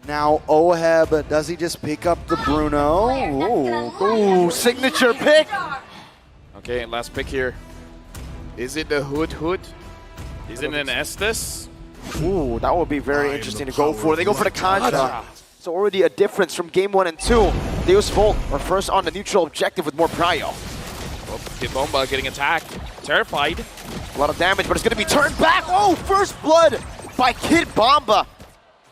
Now Oheb, does he just pick up the Bruno? Ooh, signature pick. Okay, last pick here. Is it the Hood? Is it an Estes? Ooh, that would be very interesting to go for. They go for the Contra. It's already a difference from game 1 and 2. Deus Vult are first on the neutral objective with more prio. Oh, Kid Bomba getting attacked. Terrified. A lot of damage, but it's going to be turned back. Oh, first blood by Kid Bomba.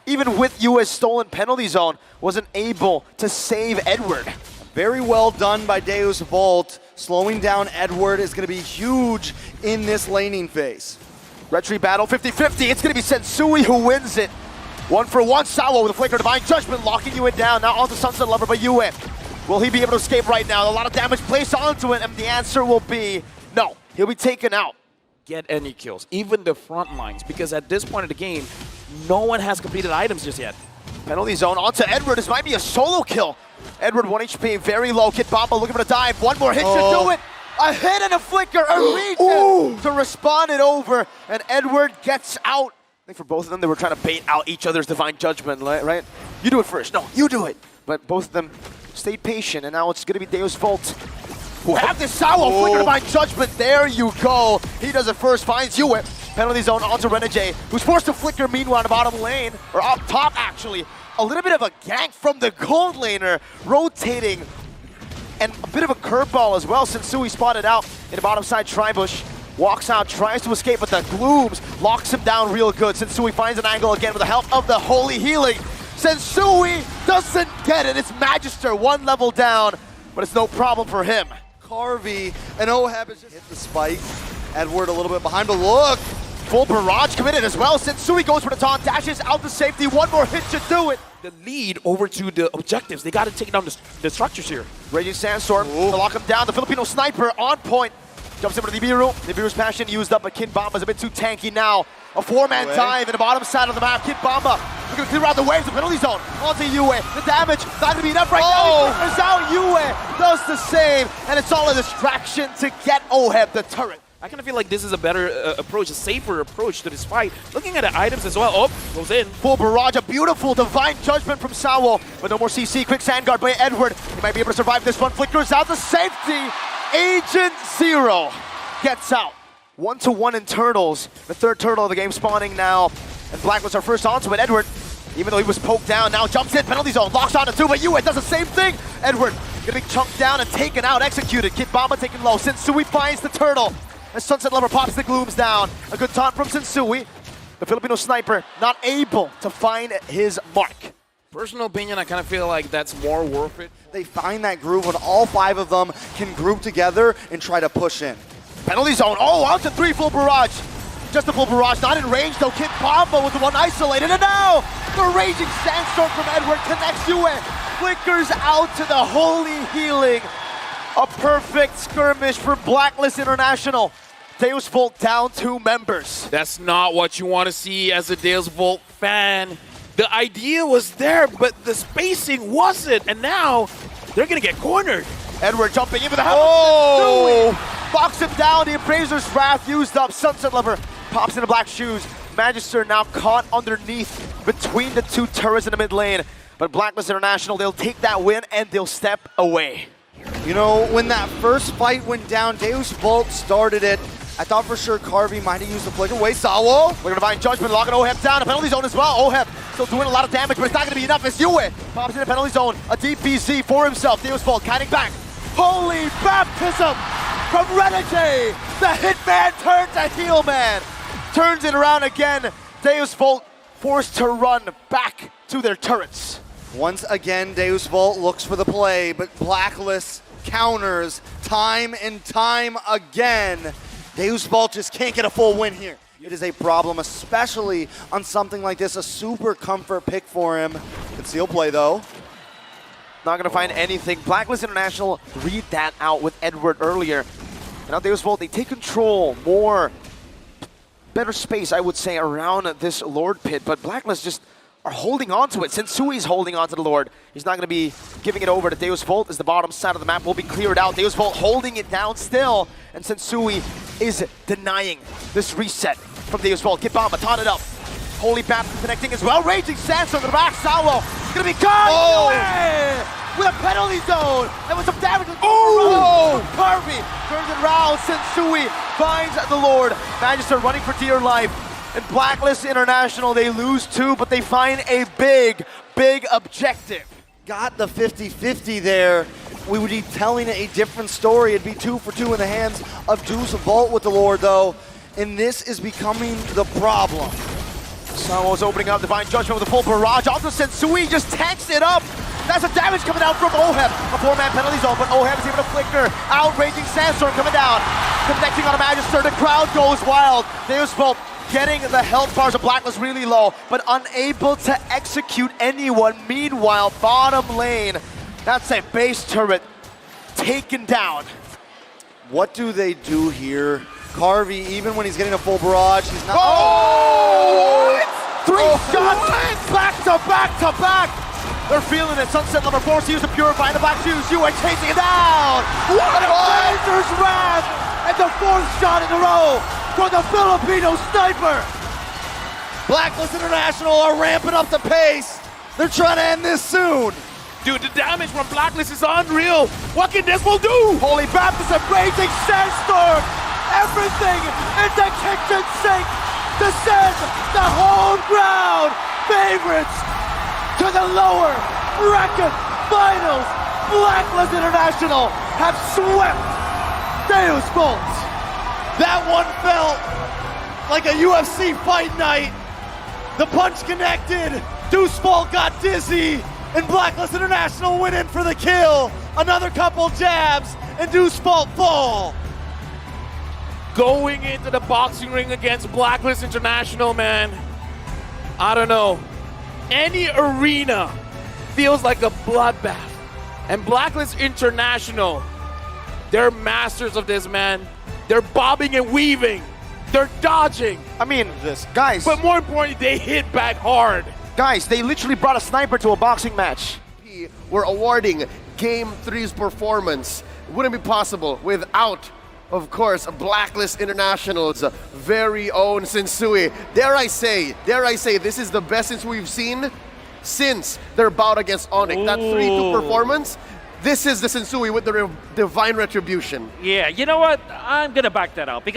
Even with US stolen penalty zone, wasn't able to save Edward. Very well done by Deus Vult. Slowing down Edward is going to be huge in this laning phase. Retry battle 50-50. It's going to be Sensui who wins it. 1-for-1. Sawo with a flicker Divine Judgment locking Yue down. Now onto Sunset Lover by Yue. Will he be able to escape right now? A lot of damage placed onto it, and the answer will be no. He'll be taken out. Get any kills, even the front lines, because at this point of the game, no one has completed items just yet. Penalty zone onto Edward. This might be a solo kill. Edward 1 HP, very low. Kid Bomba looking for the dive. One more hit should do it. A hit and a flicker, a regen to respawn it over, and Edward gets out. I think for both of them, they were trying to bait out each other's Divine Judgment, right? You do it first. No, you do it. But both of them stayed patient, and now it's going to be Deus Vult who have this Sawo flicker Divine Judgment. There you go. He does it first, finds Yue. Penalty zone onto Renegade, who's forced to flicker meanwhile in the bottom lane, or up top actually. A little bit of a gank from the gold laner, rotating, and a bit of a curveball as well. Sensui spotted out in the bottom side Tribush. Walks out, tries to escape, but the Glooms locks him down real good. Sensui finds an angle again with the help of the Holy Healing. Sensui doesn't get it. It's Magister 1 level down, but it's no problem for him. Carvey and Oheb has just hit the spike. Edward a little bit behind, but look. Full barrage committed as well. Sensui goes for the taunt, dashes out to safety. One more hit should do it. The lead over to the objectives. They got to take down the structures here. Raging Sandstorm to lock him down. The Filipino sniper on point. Jumps into the Nibiru. Nibiru's passion used up, but Kid Bomba's a bit too tanky now. A 4-man dive in the bottom side of the map. Kid Bomba looking to clear out the waves. The penalty zone onto Yue. The damage not going to be enough right now. He clears out. Yue does the same, and it's all a distraction to get Oheb the turret. I kind of feel like this is a better approach, a safer approach to this fight. Looking at the items as well. Oh, goes in. Full barrage, a beautiful Divine Judgment from Sawo. But no more CC. Quick Sandguard by Edward. He might be able to survive this one. Flickers out to safety. Agent Zero gets out. 1-to-1 in turtles. The third turtle of the game spawning now. And Blacklist are first onto it. Edward, even though he was poked down, now jumps in. Penalty zone, locks onto two, but Yue does the same thing. Edward gonna be chunked down and taken out, executed. Kid Bomba taken low. Sensui finds the turtle. As Sunset Lover pops the Glooms down. A good taunt from Sensui. The Filipino sniper not able to find his mark. Personal opinion, I kind of feel like that's more worth it. They find that groove when all 5 of them can group together and try to push in. Penalty zone, out to 3 full barrage. Just a full barrage, not in range though. Kid Bomba with the one isolated, and now the Raging Sandstorm from Edward connects Yue. Flickers out to the Holy Healing. A perfect skirmish for Blacklist International. Deus Vult down 2 members. That's not what you want to see as a Deus Vult fan. The idea was there, but the spacing wasn't, and now they're going to get cornered. Edward jumping in with the help. Box him down. The Appraiser's Wrath used up. Sunset Lover pops into black shoes. Magister now caught underneath between the 2 turrets in the mid lane. But Blacklist International, they'll take that win and they'll step away. You know, when that first fight went down, Deus Vult started it. I thought for sure Carvey might have used the flicker. Wait, Sawo. We're going to find Judgment, locking Oheb down. A penalty zone as well. Oheb still doing a lot of damage, but it's not going to be enough. It's Yue. Pops in the penalty zone. A DPZ for himself. Deus Vult kiting back. Holy baptism from Renegade. The Hitman turns to Heel Man. Turns it around again. Deus Vult forced to run back to their turrets. Once again, Deus Vult looks for the play, but Blacklist counters time and time again. Deus Vult just can't get a full win here. It is a problem, especially on something like this, a super comfort pick for him. Conceal play though. Not gonna find anything. Blacklist International read that out with Edward earlier. And now Deus Vult, they take control, better space, I would say, around this Lord pit, but Blacklist just are holding on to it. Sensui's holding on to the Lord. He's not going to be giving it over to Deus Vult as the bottom side of the map will be cleared out. Deus Vult holding it down still, and Sensui is denying this reset from Deus Vult. Kid Bomba taunted up. Holy Baptist connecting as well. Raging Sandstorm to the back. Saulo gonna be gone away with a penalty zone. And with some damage. Harvey turns it around. Sensui finds the Lord. Magister running for dear life. And Blacklist International, they lose 2, but they find a big objective. Got the 50-50 there. We would be telling a different story. It'd be 2 for 2 in the hands of Deus Vult with the Lord, though. And this is becoming the problem. Samo's opening up Divine Judgment with a full barrage. Also, Sensui just tanks it up. That's the damage coming out from Oheb. A 4-man penalty zone, but Oheb is able to flicker. Outraging Sandstorm coming down. Connecting on a Magister. The crowd goes wild. Deus Vult getting the health bars of Blacklist really low, but unable to execute anyone. Meanwhile, bottom lane, that's a base turret taken down. What do they do here? Carvey, even when he's getting a full barrage, he's not. Three shots back to back to back. They're feeling it. Sunset number 4, so use the Purify in the back shoes. You are chasing it down. What a Blazers wrath! And the 4th shot in a row for the Filipino sniper. Blacklist International are ramping up the pace. They're trying to end this soon. Dude, the damage from Blacklist is unreal. What can DEVU do? Holy Baptist and Raging Sandstorm. Everything in the kitchen sink to send the home ground favorites to the lower bracket finals. Blacklist International have swept Deus Vult. That one felt like a UFC fight night. The punch connected. Deus Vult got dizzy, and Blacklist International went in for the kill. Another couple jabs, and Deus Vult fall. Going into the boxing ring against Blacklist International, man. I don't know. Any arena feels like a bloodbath. And Blacklist International, they're masters of this, man. They're bobbing and weaving. They're dodging. I mean, guys. But more importantly, they hit back hard. Guys, they literally brought a sniper to a boxing match. We're awarding Game 3's performance. Wouldn't be possible without, of course, Blacklist International's very own Sensui. Dare I say, this is the best since we've seen since their bout against Onyx. That 3-2 performance, this is the Sensui with the divine retribution. Yeah, you know what? I'm gonna back that up because